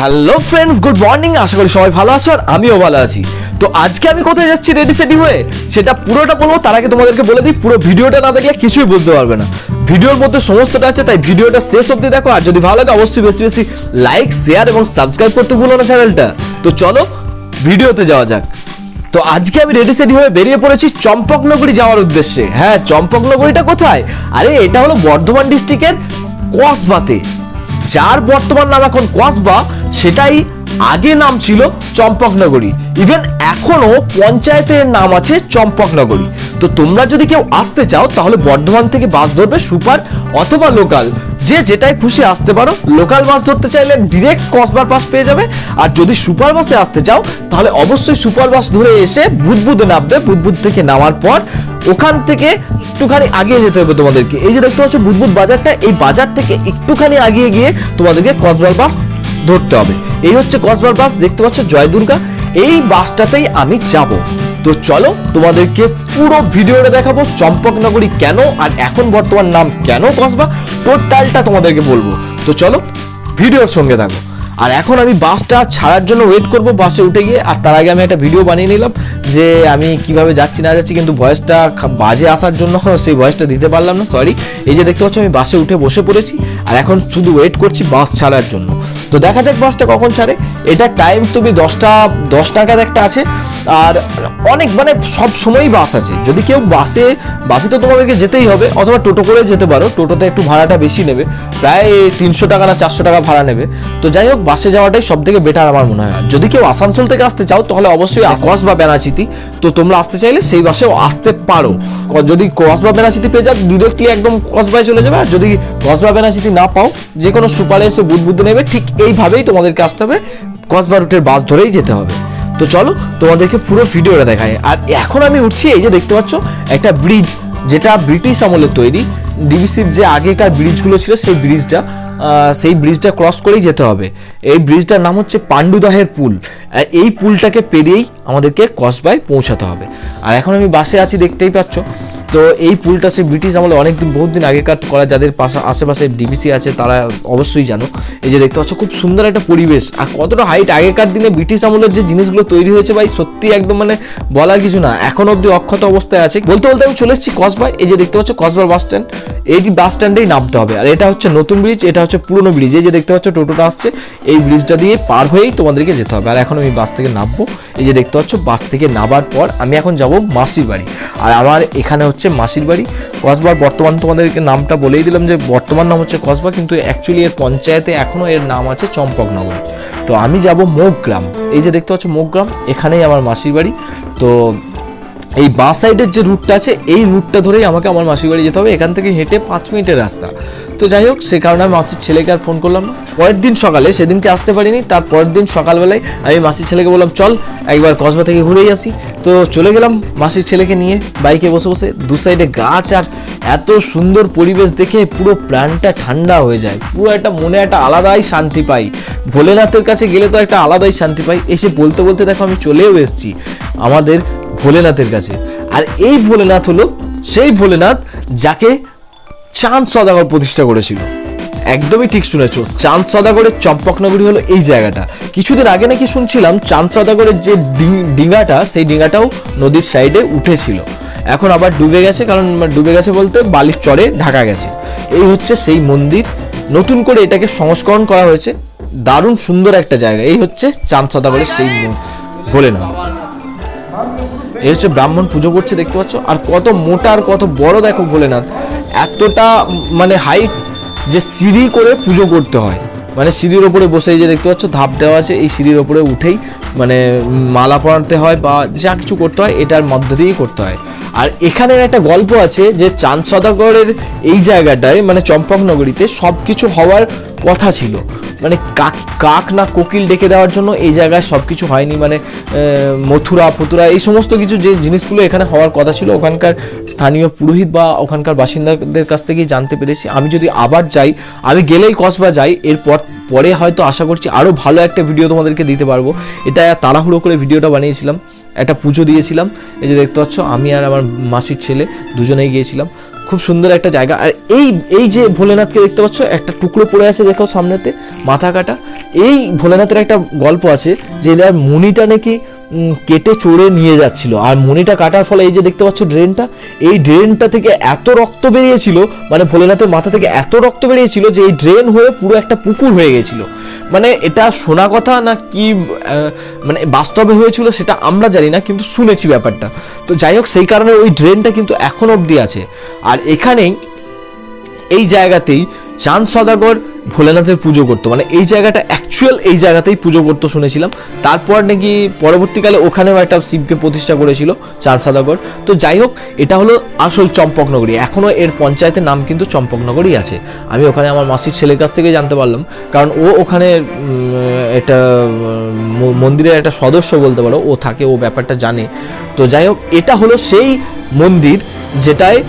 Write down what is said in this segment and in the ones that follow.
Hello friends, good morning. আশা করি সবাই ভালো আছো আর আমিও ভালো আছি। তো আজকে আমি কোথায় যাচ্ছি রেডি সেডি হয়ে সেটা পুরোটা বলবো। তার আগে তোমাদেরকে বলে দিই, পুরো ভিডিওটা না দেখলে কিছুই বুঝতে পারবে না। ভিডিওর মধ্যে সমস্তটা আছে, তাই ভিডিওটা শেষ অবধি দেখো। আর যদি ভালো লাগে অবশ্যই বেশি বেশি লাইক, শেয়ার এবং সাবস্ক্রাইব করতে ভুলো না চ্যানেলটা। তো চলো ভিডিওতে যাওয়া যাক। তো আজকে আমি রেডি সেডি হয়ে বেরিয়ে পড়েছি চম্পকনগরী যাওয়ার উদ্দেশ্যে। হ্যাঁ, চম্পকনগরীটা কোথায়? আরে এটা হলো বর্ধমান ডিস্ট্রিক্টের কসবাতে, যার বর্তমান নাম এখন কসবা, সেটাই আগে নাম ছিল চম্পকনগরী। ইভেন এখনো পঞ্চায়েতের নাম আছে চম্পকনগরী। তো তোমরা যদি কেউ আসতে চাও তাহলে বর্ধমান থেকে বাস ধরবে সুপার অথবা লোকাল, যে যেটাই খুশি আসতে পারো। লোকাল বাস ধরতে চাইলে ডিরেক্ট কসবার পাস পেয়ে যাবে, আর যদি সুপার বাসে আসতে চাও তাহলে অবশ্যই সুপার বাস ধরে এসে বুদবুদে নামবে। বুদবুদ থেকে নামার পর ওখান থেকে একটুখানি আগিয়ে যেতে হবে তোমাদেরকে। এই যে দেখতে পাচ্ছ বুদবুদ বাজারটা, এই বাজার থেকে একটুখানি আগিয়ে গিয়ে তোমাদেরকে কসবার বাস ধরতে হবে। এই হচ্ছে কসবার বাস, দেখতে পাচ্ছ জয় দুর্গা। এই বাসটাতেই আমি যাব। তো চলো তোমাদেরকে পুরো ভিডিওটা দেখাবো চম্পকনগরী কেন আর এখন বর্তমান নাম কেন কসবা, টোটালটা তোমাদেরকে বলবো। তো চলো ভিডিওর সঙ্গে থাকো। আর এখন আমি বাসটা ছাড়ার জন্য ওয়েট করব বাসে উঠে গিয়ে। আর তার আগে আমি একটা ভিডিও বানিয়ে নিলাম যে আমি কিভাবে যাচ্ছি না যাচ্ছি, কিন্তু ভয়েসটা বাজে আসার জন্য সেই ভয়েসটা দিতে পারলাম না, সরি। এই যে দেখতে পাচ্ছ আমি বাসে উঠে বসে পড়েছি আর এখন শুধু ওয়েট করছি বাস ছাড়ার জন্য। তো দেখা যাক বাসটা কখন ছাড়ে। এটা টাইম তুমি 10 নাগাদ একটা আছে। আর অনেক মানে সব সময়ই বাস আছে। যদি কেউ বাসে তো তোমাদেরকে যেতেই হবে, অথবা টোটো করে যেতে পারো। টোটোতে একটু ভাড়াটা বেশি নেবে, প্রায় 300 টাকা না 400 টাকা ভাড়া নেবে। তো যাই হোক, বাসে যাওয়াটাই সব থেকে বেটার আমার মনে হয়। যদি কেউ আসানসোল থেকে আসতে চাও তাহলে অবশ্যই কস বা বেনাচিতি, তো তোমরা আসতে চাইলে সেই বাসেও আসতে পারো। যদি কসবা বেনাচিতি পেয়ে যাও ডিরেক্টলি একদম কসবায় চলে যাবে। আর যদি কসবা বেনাচিতি না পাও, যে কোনো সুপারে এসে বুদবুদে নেবে। ঠিক এইভাবেই তোমাদেরকে আসতে হবে, কসবা রুটের বাস ধরেই যেতে হবে। তো চলো তোমাদেরকে পুরো ভিডিওটা দেখায়। আর এখন আমি উঠছি, এই যে দেখতে পাচ্ছ একটা ব্রিজ, যেটা ব্রিটিশ আমলের তৈরি। ডিবিসির যে আগেকার ব্রিজগুলো ছিল সেই ব্রিজটা ক্রস করেই যেতে হবে। এই ব্রিজটার নাম হচ্ছে পাণ্ডুদাহের পুল। আর এই পুলটাকে পেরিয়েই আমাদেরকে কসবায় পৌঁছাতে হবে। আর এখন আমি বাসে আছি, দেখতেই পাচ্ছ। তো এই পুলটা সেই ব্রিটিশ আমলে বহুত দিন আগেকার করা। যাদের আশেপাশে ডিবিসি আছে তারা অবশ্যই জানো। এই যে দেখতে পাচ্ছ খুব সুন্দর একটা পরিবেশ। আর কতটা হাইট! আগেকার দিনে ব্রিটিশ আমলের যে জিনিসগুলো তৈরি হয়েছে ভাই, সত্যি একদম মানে বলার কিছু না। এখন অব্দি অক্ষত অবস্থায় আছে। বলতে বলতে আমি চলে এসেছি কসবায়। এই যে দেখতে পাচ্ছ কসবার বাস স্ট্যান্ড। এই বাস স্ট্যান্ডেই নামতে হবে। আর এটা হচ্ছে নতুন ব্রিজ, এটা হচ্ছে পুরনো ব্রিজ। এই যে দেখতে পাচ্ছ টোটোটা আসছে, এই ব্রিজটা দিয়ে পার হয়েই তোমাদেরকে যেতে হবে। আর এখন আমি বাস থেকে নামবো। এই যে দেখতে পাচ্ছ বাস থেকে নামার পর আমি এখন যাব মাসির বাড়ি। আর আমার এখানে হচ্ছে মাসির বাড়ি কসবার। বর্তমান তোমাদেরকে নামটা বলেই দিলাম যে বর্তমান নাম হচ্ছে কসবা, কিন্তু অ্যাকচুয়ালি এর পঞ্চায়েতে এখনো এর নাম আছে চম্পকনগরী। তো আমি যাব মোগগ্রাম। এই যে দেখতে পাচ্ছ মোগগ্রাম, এখানেই আমার মাসির বাড়ি। তো এই বাঁ সাইডের যে রুটটা আছে, এই রুটটা ধরেই আমাকে আমার মাসির বাড়ি যেতে হবে। এখান থেকে হেঁটে 5 মিনিটের রাস্তা। তো যাই হোক, সে কারণে আমি মাসির ছেলেকে আর ফোন করলাম না। পরের দিন সকালে, সেদিনকে আসতে পারিনি, তার পরের দিন সকালবেলায় আমি মাসির ছেলেকে বললাম চল একবার কসবা থেকে ঘুরেই আসি। তো চলে গেলাম মাসির ছেলেকে নিয়ে বাইকে বসে বসে। দু সাইডে গাছ আর এত সুন্দর পরিবেশ দেখে পুরো প্রাণটা ঠান্ডা হয়ে যায়। পুরো একটা মনে একটা আলাদাই শান্তি পাই। ভোলেনাথের কাছে গেলে তো একটা আলাদাই শান্তি পাই। এসে বলতে বলতে দেখো আমি চলেও এসেছি আমাদের ভোলেনাথের কাছে। আর এই ভোলেনাথ হলো সেই ভোলেনাথ যাকে চাঁদ সওদাগর প্রতিষ্ঠা করেছিল। একদমই ঠিক শুনেছো, চাঁদ সওদাগরের চম্পকনগরী হলো এই জায়গাটা। কিছুদিন আগে নাকি শুনছিলাম চাঁদ সওদাগরের যে ডিঙাটা, সেই ডিঙাটাও নদীর সাইডে উঠেছিল। এখন আবার ডুবে গেছে, কারণ ডুবে গেছে বলতে বালির চরে ঢাকা গেছে। এই হচ্ছে সেই মন্দির, নতুন করে এটাকে সংস্করণ করা হয়েছে। দারুণ সুন্দর একটা জায়গা। এই হচ্ছে চাঁদ সওদাগরের সেই ভোলেনাথ। এই হচ্ছে ব্রাহ্মণ পুজো করছে, দেখতে পাচ্ছ। আর কত মোটা আর কত বড় দেখো ভোলেনাথ। এতটা মানে হাইট যে সিঁড়ি করে পুজো করতে হয়। মানে সিঁড়ির ওপরে বসে, এই যে দেখতে পাচ্ছ ধাপ দেওয়া আছে, এই সিঁড়ির ওপরে উঠেই মানে মালা পরাতে হয় বা যা কিছু করতে হয় এটার মধ্য দিয়েই করতে হয়। আর এখানের একটা গল্প আছে যে চাঁদ সওদাগরের এই জায়গাটায় মানে চম্পকনগরীতে সব কিছু হওয়ার কথা ছিল। মানে কাক না কোকিল ডেকে দেওয়ার জন্য এই জায়গায় সব কিছু হয়নি। মানে মথুরা ফতুরা এই সমস্ত কিছু যে জিনিসগুলো এখানে হওয়ার কথা ছিল, ওখানকার স্থানীয় পুরোহিত বা ওখানকার বাসিন্দাদের কাছ থেকেই জানতে পেরেছি। আমি যদি আবার যাই, আমি গেলেই কসবা যাই, পরে হয়তো আশা করছি আরও ভালো একটা ভিডিও তোমাদেরকে দিতে পারবো। এটা তাড়াহুড়ো করে ভিডিওটা বানিয়েছিলাম, একটা পুজো দিয়েছিলাম। এই যে দেখতে পাচ্ছ আমি আর আমার মাসির ছেলে দুজনেই গিয়েছিলাম। খুব সুন্দর একটা জায়গা। আর এই যে ভোলেনাথকে দেখতে পাচ্ছ, একটা টুকরো পড়ে আছে দেখো সামনেতে, মাথা কাটা। এই ভোলেনাথের একটা গল্প আছে যে এর মণিটা নাকি কেটে চড়ে নিয়ে যাচ্ছিল, আর মণিটা কাটার ফলে এই যে দেখতে পাচ্ছ ড্রেনটা, এই ড্রেনটা থেকে এত রক্ত বেরিয়েছিল, মানে ভোলেনাথের মাথা থেকে এত রক্ত বেরিয়েছিল যে এই ড্রেন হয়ে পুরো একটা পুকুর হয়ে গেছিল। মানে এটা শোনা কথা না কি মানে বাস্তবে হয়েছিল সেটা আমরা জানি না, কিন্তু শুনেছি ব্যাপারটা। তো যাই হোক, সেই কারণে ওই ড্রেনটা কিন্তু এখন অবধি আছে। আর এখানেই এই জায়গাতেই চাঁদ সদাগর ভোলেনাথের পুজো করতো, মানে এই জায়গাটা অ্যাকচুয়াল এই জায়গাতেই পুজো করতো শুনেছিলাম। তারপর নাকি পরবর্তীকালে ওখানেও একটা শিবকে প্রতিষ্ঠা করেছিল চাঁদ সদাগর। তো যাই হোক, এটা হলো আসল চম্পকনগরী। এখনও এর পঞ্চায়েতের নাম কিন্তু চম্পকনগরই আছে। আমি ওখানে আমার মাসির ছেলের কাছ থেকে জানতে পারলাম, কারণ ও ওখানে এটা মন্দিরের একটা সদস্য বলতে পারো, ও থাকে, ও ব্যাপারটা জানে। তো যাই হোক, এটা হলো সেই মন্দির যেটায়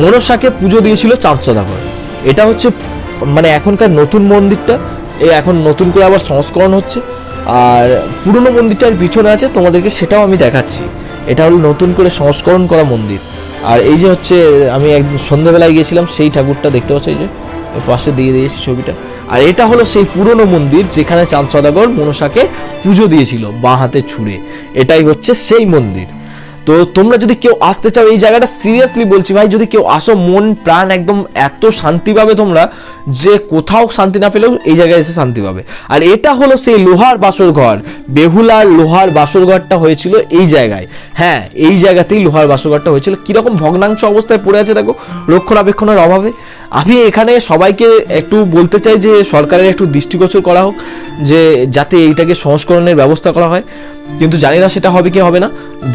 মনসাকে পুজো দিয়েছিল চাঁদ সদাগর। এটা হচ্ছে মানে এখনকার নতুন মন্দিরটা, এখন নতুন করে আবার সংস্করণ হচ্ছে। আর পুরনো মন্দিরটার পিছনে আছে, তোমাদেরকে সেটাও আমি দেখাচ্ছি। এটা হলো নতুন করে সংস্করণ করা মন্দির। আর এই যে হচ্ছে আমি একদিন সন্ধ্যেবেলায় গিয়েছিলাম, সেই ঠাকুরটা দেখতে পাচ্ছি, এই যে পাশে দিয়ে দিয়েছি ছবিটা। আর এটা হলো সেই পুরনো মন্দির যেখানে চাঁদ সদাগর মনসাকে পুজো দিয়েছিল বাঁ হাতে ছুঁড়ে। এটাই হচ্ছে সেই মন্দির। তো তোমরা যদি কেউ আসতে চাও এই জায়গাটা, সিরিয়াসলি বলছি ভাই, যদি কেউ আসো, মন প্রাণ একদম এত শান্তি পাবে তোমরা, যে কোথাও শান্তি না পেলেও এই জায়গায় এসে শান্তি পাবে। আর এটা হলো সেই লোহার বাসর ঘর, বেহুলার লোহার বাসর ঘরটা হয়েছিল এই জায়গায়। হ্যাঁ, এই জায়গাতেই লোহার বাসর ঘরটা হয়েছিল। কিরকম ভগ্নাংশ অবস্থায় পড়ে আছে দেখো, রক্ষণাবেক্ষণের অভাবে। আমি এখানে সবাইকে একটু বলতে চাই যে সরকারের একটু দৃষ্টিগোচর করা হোক, যে যাতে এইটাকে সংস্করণের ব্যবস্থা করা হয়। কিন্তু জানি না সেটা হবে কি হবে না।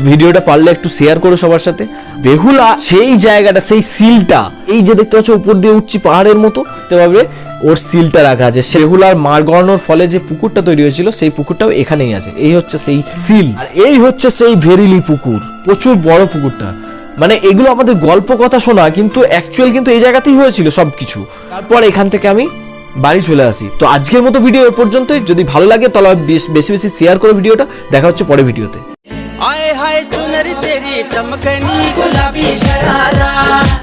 ভিডিওটা পারলে একটু শেয়ার করো সবার সাথে। বেহুলা সেই জায়গাটা, সেই সিলটা, এই যে দেখতে পাচ্ছ উপর দিয়ে উঠছি পাহাড়ের মতো, দেখতে ওর সিলটা রাখা আছে। বেহুলার মার গড়ানোর ফলে যে পুকুরটা তৈরি হয়েছিল, সেই পুকুরটাও এখানেই আছে। এই হচ্ছে সেই সিল, আর এই হচ্ছে সেই ভেরিলি পুকুর, প্রচুর বড় পুকুরটা। মানে এগুলো আমাদের গল্প কথা শোনা, কিন্তু অ্যাকচুয়াল কিন্তু এই জায়গাতেই হয়েছিল সবকিছু। তারপর এখান থেকে আমি বাড়ি চলে আসি। তো আজকের মতো ভিডিও এ পর্যন্তই। যদি ভালো লাগে তাহলে বেশি বেশি শেয়ার করো ভিডিওটা। দেখা হচ্ছে পরের ভিডিওতে। आए हाय चुनरी तेरी चमकनी गुलाबी शरारा।